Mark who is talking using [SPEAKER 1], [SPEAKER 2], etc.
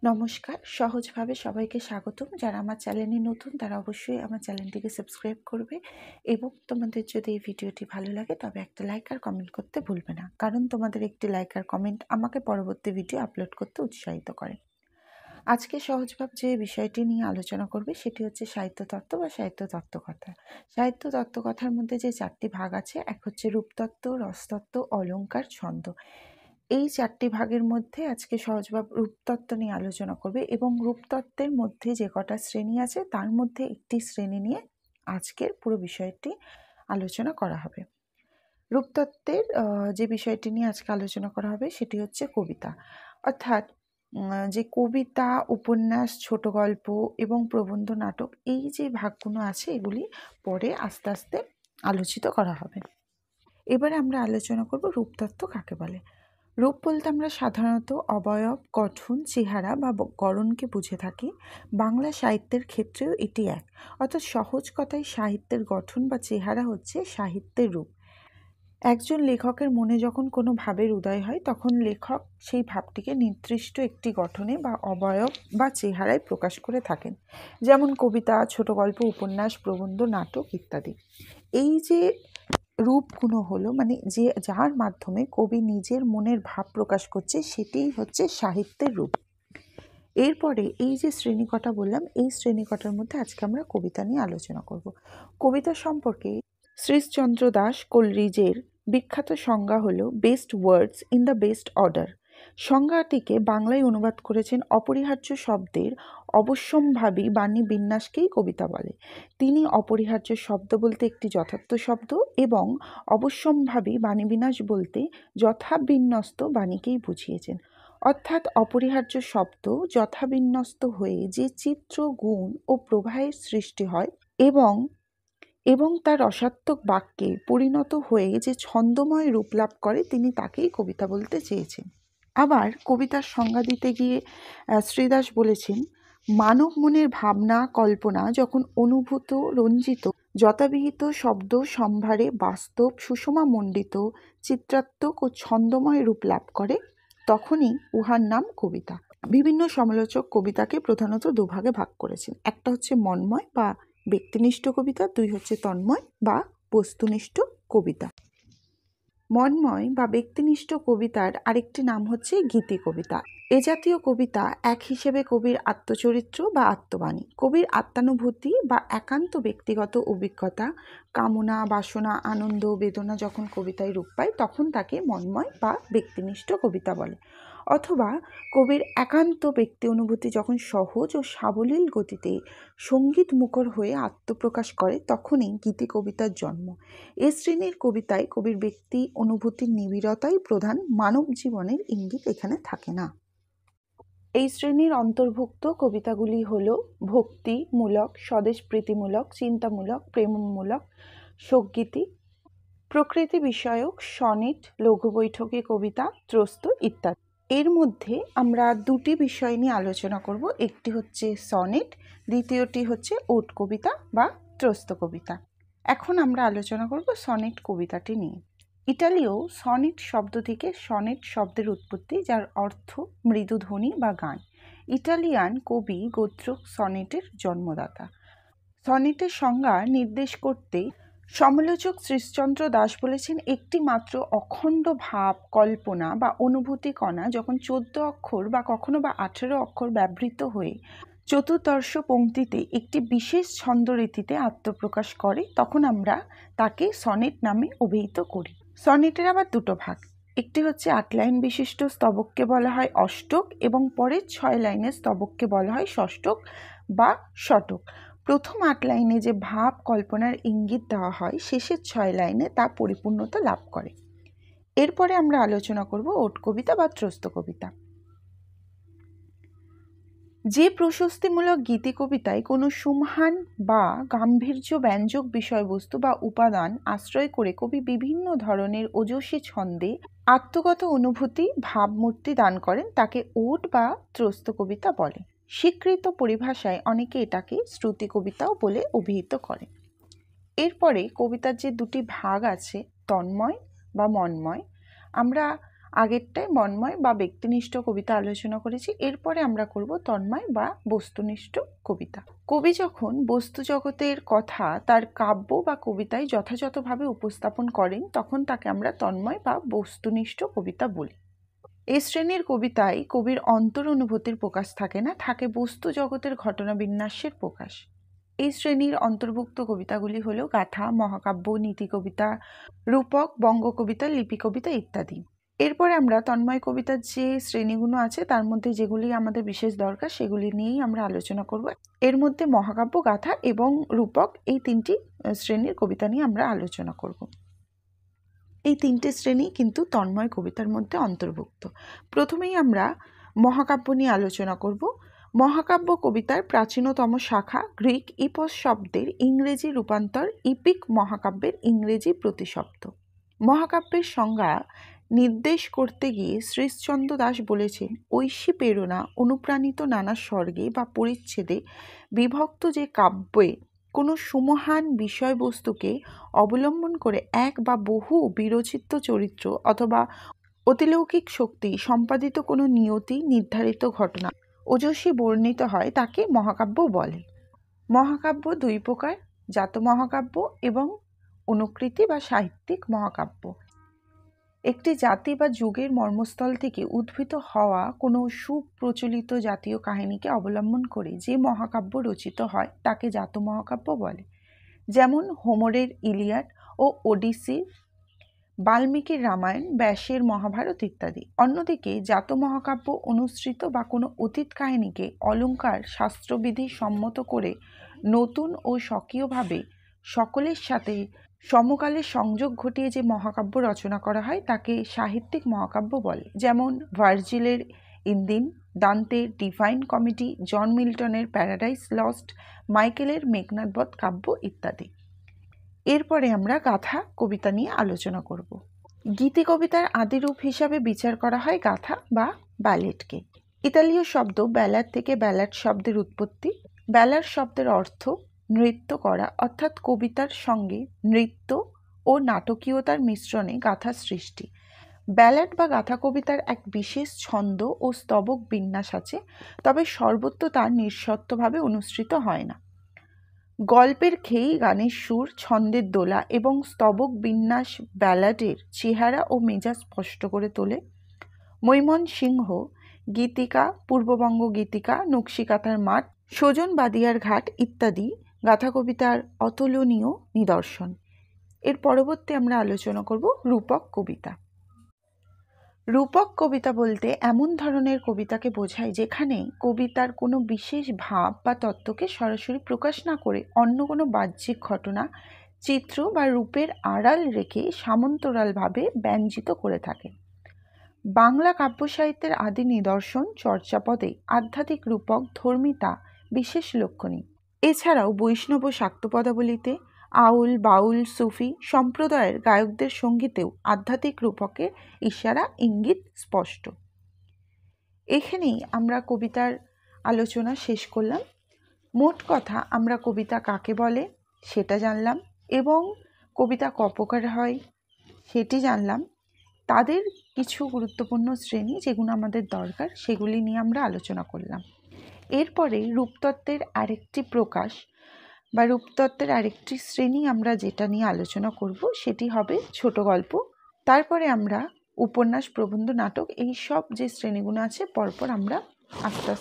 [SPEAKER 1] নমস্কার, সহজভাবে সবাইকে স্বাগতম। যারা আমার চ্যানেলে নতুন তারা অবশ্যই আমার চ্যানেলটিকে সাবস্ক্রাইব করবে এবং তোমাদের যদি এই ভিডিওটি ভালো লাগে তবে একটা লাইক আর কমেন্ট করতে ভুলবে না, কারণ তোমাদের একটি লাইক আর কমেন্ট আমাকে পরবর্তী ভিডিও আপলোড করতে উৎসাহিত করে। আজকে সহজভাবে যে বিষয়টি নিয়ে আলোচনা করবে সেটি হচ্ছে সাহিত্য তত্ত্ব বা সাহিত্য তত্ত্বকথা। সাহিত্য তত্ত্বকথার মধ্যে যে 4টি ভাগ আছে, এক হচ্ছে রূপতত্ত্ব, রসতত্ত্ব, অলংকার, ছন্দ। এই 4টি ভাগের মধ্যে আজকে সহজভাবে রূপতত্ত্ব নিয়ে আলোচনা করবে এবং রূপতত্ত্বের মধ্যে যে কটা শ্রেণী আছে তার মধ্যে একটি শ্রেণী নিয়ে আজকের পুরো বিষয়টি আলোচনা করা হবে। রূপতত্ত্বের যে বিষয়টি নিয়ে আজকে আলোচনা করা হবে সেটি হচ্ছে কবিতা, অর্থাৎ যে কবিতা, উপন্যাস, ছোট গল্প এবং প্রবন্ধ, নাটক, এই যে ভাগগুলো আছে এগুলি পরে আস্তে আস্তে আলোচিত করা হবে। এবারে আমরা আলোচনা করব রূপতত্ত্ব কাকে বলে। রূপ বলতে আমরা সাধারণত অবয়ব, গঠন, চেহারা বা গড়নকে বুঝে থাকি। বাংলা সাহিত্যের ক্ষেত্রেও এটি এক, অর্থাৎ সহজ কথায় সাহিত্যের গঠন বা চেহারা হচ্ছে সাহিত্যের রূপ। একজন লেখকের মনে যখন কোনো ভাবের উদয় হয় তখন লেখক সেই ভাবটিকে নির্দিষ্ট একটি গঠনে বা অবয়ব বা চেহারায় প্রকাশ করে থাকেন, যেমন কবিতা, ছোট গল্প, উপন্যাস, প্রবন্ধ, নাটক ইত্যাদি। এই যে রূপগুলো হলো মানে যে যার মাধ্যমে কবি নিজের মনের ভাব প্রকাশ করছে সেটিই হচ্ছে সাহিত্যের রূপ। এরপরে এই যে শ্রেণীকটা বললাম, এই শ্রেণীকটার মধ্যে আজকে আমরা কবিতা নিয়ে আলোচনা করব। কবিতা সম্পর্কে শ্রীশচন্দ্র দাস কোলরিজের বিখ্যাত সংজ্ঞা হলো best words in the best order. সংজ্ঞাটিকে বাংলায় অনুবাদ করেছেন অপরিহার্য শব্দের অবশ্যম্ভাবী বাণী বিন্যাসকেই কবিতা বলে। তিনি অপরিহার্য শব্দ বলতে একটি যথার্থ শব্দ এবং অবশ্যম্ভাবী বাণীবিন্যাস বলতে যথাবিন্যস্ত বাণীকেই বুঝিয়েছেন। অর্থাৎ অপরিহার্য শব্দ যথাবিন্যস্ত হয়ে যে চিত্র, গুণ ও প্রবাহের সৃষ্টি হয় এবং তার রসাত্মক বাক্যে পরিণত হয়ে যে ছন্দময় রূপ লাভ করে, তিনি তাকেই কবিতা বলতে চেয়েছেন। আবার কবিতার সংজ্ঞা দিতে গিয়ে শ্রীদাস বলেছেন, মানব মনের ভাবনা কল্পনা যখন অনুভূত, রঞ্জিত, যথাবিহিত শব্দ সম্ভারে বাস্তব, সুষমা মণ্ডিত, চিত্রাত্মক ও ছন্দময় রূপ লাভ করে, তখনই উহার নাম কবিতা। বিভিন্ন সমালোচক কবিতাকে প্রধানত দুভাগে ভাগ করেছেন। একটা হচ্ছে মন্ময় বা ব্যক্তিনিষ্ঠ কবিতা, দুই হচ্ছে তন্ময় বা বস্তুনিষ্ঠ কবিতা। মন্ময় বা ব্যক্তিনিষ্ঠ কবিতার আরেকটি নাম হচ্ছে গীতি কবিতা। এ জাতীয় কবিতা এক হিসেবে কবির আত্মচরিত্র বা আত্মবাণী, কবির আত্মানুভূতি বা একান্ত ব্যক্তিগত অভিজ্ঞতা, কামনা, বাসনা, আনন্দ, বেদনা যখন কবিতায় রূপ পায় তখন তাকে মন্ময় বা ব্যক্তিনিষ্ঠ কবিতা বলে। অথবা কবির একান্ত ব্যক্তি অনুভূতি যখন সহজ ও সাবলীল গতিতে সঙ্গীত মুখর হয়ে আত্মপ্রকাশ করে তখনই গীতি কবিতার জন্ম। এ শ্রেণীর কবিতায় কবির ব্যক্তি অনুভূতির নিবিড়তাই প্রধান, মানব জীবনের ইঙ্গিত এখানে থাকে না। এই শ্রেণীর অন্তর্ভুক্ত কবিতাগুলি হল ভক্তিমূলক, স্বদেশপ্রীতিমূলক, চিন্তামূলক, প্রেমমূলক, শোকগীতি, প্রকৃতি বিষয়ক, সনেট, লঘু বৈঠকী কবিতা, ত্রস্ত ইত্যাদি। এর মধ্যে আমরা দুটি বিষয় নিয়ে আলোচনা করব, একটি হচ্ছে সনেট, দ্বিতীয়টি হচ্ছে ওট কবিতা বা ত্রস্ত কবিতা। এখন আমরা আলোচনা করব সনেট কবিতাটি নিয়ে। ইটালীয় সনেট শব্দ থেকে সনেট শব্দের উৎপত্তি, যার অর্থ মৃদুধ্বনি বা গান। ইটালিয়ান কবি গোত্রক সনেটের জন্মদাতা। সনেটের সংজ্ঞা নির্দেশ করতে সমালোচক শ্রীশচন্দ্র দাস বলেছেন, একটি মাত্র অখণ্ড ভাব, কল্পনা বা অনুভূতি কণা যখন 14 অক্ষর বা কখনো বা 18 অক্ষর ব্যবহৃত হয়ে চতুর্দশ পংক্তিতে একটি বিশেষ ছন্দরীতিতে আত্মপ্রকাশ করে তখন আমরা তাকে সনেট নামে অভিহিত করি। সনেটের আবার দুটো ভাগ, একটি হচ্ছে 8 লাইন বিশিষ্ট স্তবককে বলা হয় অষ্টক এবং পরের 6 লাইনের স্তবককে বলা হয় ষষ্ঠক বা শতক। প্রথম 8 লাইনে যে ভাব কল্পনার ইঙ্গিত দেওয়া হয় শেষের 6 লাইনে তা পরিপূর্ণতা লাভ করে। এরপরে আমরা আলোচনা করব ওট কবিতা বা ত্রস্ত কবিতা। যে প্রশস্তিমূলক গীতি কবিতায় কোনো সুমহান বা গাম্ভীর্য ব্যঞ্জক বিষয়বস্তু বা উপাদান আশ্রয় করে কবি বিভিন্ন ধরনের ওজস্বী ছন্দে আত্মগত অনুভূতি, ভাবমূর্তি দান করেন তাকে ওট বা ত্রস্ত কবিতা বলে। স্বীকৃত পরিভাষায় অনেকে এটাকে শ্রুতি কবিতাও বলে অভিহিত করে। এরপরে কবিতার যে দুটি ভাগ আছে, তন্ময় বা মন্ময়, আমরা আগেরটায় মন্ময় বা ব্যক্তিনিষ্ঠ কবিতা আলোচনা করেছি, এরপরে আমরা করব তন্ময় বা বস্তুনিষ্ঠ কবিতা। কবি যখন বস্তু জগতের কথা তার কাব্য বা কবিতায় যথাযথভাবে উপস্থাপন করেন তখন তাকে আমরা তন্ময় বা বস্তুনিষ্ঠ কবিতা বলি। এই শ্রেণীর কবিতায় কবির অন্তর অনুভূতির প্রকাশ থাকে না, থাকে বস্তু জগতের ঘটনা বিন্যাসের প্রকাশ। এই শ্রেণীর অন্তর্ভুক্ত কবিতাগুলি হলো গাথা, মহাকাব্য, নীতি কবিতা, রূপক, বঙ্গ কবিতা, লিপি কবিতা ইত্যাদি। এরপরে আমরা তন্ময় কবিতার যে শ্রেণীগুলো আছে তার মধ্যে যেগুলি আমাদের বিশেষ দরকার সেগুলি নিয়েই আমরা আলোচনা করব। এর মধ্যে মহাকাব্য, গাথা এবং রূপক এই তিনটি শ্রেণীর কবিতা নিয়ে আমরা আলোচনা করব। এই তিনটে শ্রেণী কিন্তু তন্ময় কবিতার মধ্যে অন্তর্ভুক্ত। প্রথমেই আমরা মহাকাব্য নিয়ে আলোচনা করব। মহাকাব্য কবিতার প্রাচীনতম শাখা গ্রিক ইপস শব্দের ইংরেজি রূপান্তর ইপিক মহাকাব্যের ইংরেজি প্রতিশব্দ। মহাকাব্যের সংজ্ঞা নির্দেশ করতে গিয়ে শ্রীশচন্দ্র দাস বলেছেন, ঐশী প্রেরণা অনুপ্রাণিত নানা স্বর্গে বা পরিচ্ছেদে বিভক্ত যে কাব্যে কোনো সুমহান বিষয়বস্তুকে অবলম্বন করে এক বা বহু বিরচিত চরিত্র অথবা অতিলৌকিক শক্তি সম্পাদিত কোনো নিয়তি নির্ধারিত ঘটনা ওজস্বী বর্ণিত হয় তাকে মহাকাব্য বলে। মহাকাব্য দুই প্রকার, জাত মহাকাব্য এবং অনুকৃতি বা সাহিত্যিক মহাকাব্য। একটি জাতি বা যুগের মর্মস্থল থেকে উদ্ভূত হওয়া কোনো সুপ্রচলিত জাতীয় কাহিনীকে অবলম্বন করে যে মহাকাব্য রচিত হয় তাকে জাত মহাকাব্য বলে। যেমন হোমরের ইলিয়াড ও ওডিসি, বাল্মীকির রামায়ণ, ব্যাসের মহাভারত ইত্যাদি। অন্যদিকে জাত মহাকাব্য অনুসৃত বা কোনো অতীত কাহিনীকে অলঙ্কার শাস্ত্রবিধি সম্মত করে নতুন ও স্বকীয়ভাবে সকলের সাথে সমকালের সংযোগ ঘটিয়ে যে মহাকাব্য রচনা করা হয় তাকে সাহিত্যিক মহাকাব্য বলে। যেমন ভার্জিলের ইন্দিন, দান্তের ডিভাইন কমেডি, জন মিল্টনের প্যারাডাইস লস্ট, মাইকেলের মেঘনাদ বধ কাব্য ইত্যাদি। এরপরে আমরা গাথা কবিতা নিয়ে আলোচনা করব। গীতি কবিতার আদিরূপ হিসাবে বিচার করা হয় গাথা বা ব্যালেটকে। ইতালীয় শব্দ ব্যালাড থেকে ব্যালাড শব্দের উৎপত্তি। ব্যালাড শব্দের অর্থ নৃত্য করা, অর্থাৎ কবিতার সঙ্গে নৃত্য ও নাটকীয়তার মিশ্রণে গাথা সৃষ্টি। ব্যালাড বা গাথা কবিতার এক বিশেষ ছন্দ ও স্তবক বিন্যাস আছে, তবে সর্বত্র তা নিঃশর্তভাবে অনুসৃত হয় না। গল্পের খেই গানের সুর, ছন্দের দোলা এবং স্তবক বিন্যাস ব্যালাডের চেহারা ও মেজাজ স্পষ্ট করে তোলে। মৈমনসিংহ গীতিকা, পূর্ববঙ্গ গীতিকা, নকশিকাঁথার মাঠ, সজন বাদিয়ার ঘাট ইত্যাদি গাথা কবিতার অতুলনীয় নিদর্শন। এর পরবর্তী আমরা আলোচনা করব রূপক কবিতা। রূপক কবিতা বলতে এমন ধরনের কবিতাকে বোঝায় যেখানে কবিতার কোনো বিশেষ ভাব বা তত্ত্বকে সরাসরি প্রকাশ না করে অন্য কোনো বাহ্যিক ঘটনা, চিত্র বা রূপের আড়াল রেখে সমান্তরালভাবে ব্যঞ্জিত করে থাকে। বাংলা কাব্য সাহিত্যের আদি নিদর্শন চর্যাপদে আধ্যাত্মিক রূপক ধর্মিতা বিশেষ লক্ষণীয়। এছাড়াও বৈষ্ণব শাক্ত পদাবলিতে, আউল, বাউল, সুফি সম্প্রদায়ের গায়কদের সঙ্গীতেও আধ্যাত্মিক রূপকের ইশারা ইঙ্গিত স্পষ্ট। এখানেই আমরা কবিতার আলোচনা শেষ করলাম। মোট কথা আমরা কবিতা কাকে বলে সেটা জানলাম এবং কবিতা ক প্রকার হয় সেটি জানলাম। তাদের কিছু গুরুত্বপূর্ণ শ্রেণী যেগুলো আমাদের দরকার সেগুলি নিয়ে আমরা আলোচনা করলাম। এরপরে রূপতত্ত্বের আরেকটি প্রকাশ বা রূপতত্ত্বের আরেকটি শ্রেণী আমরা যেটা নিয়ে আলোচনা করব সেটি হবে ছোট গল্প। তারপরে আমরা উপন্যাস, প্রবন্ধ, নাটক এই সব যে শ্রেণীগুলো আছে পরপর আমরা আস্তে আস্তে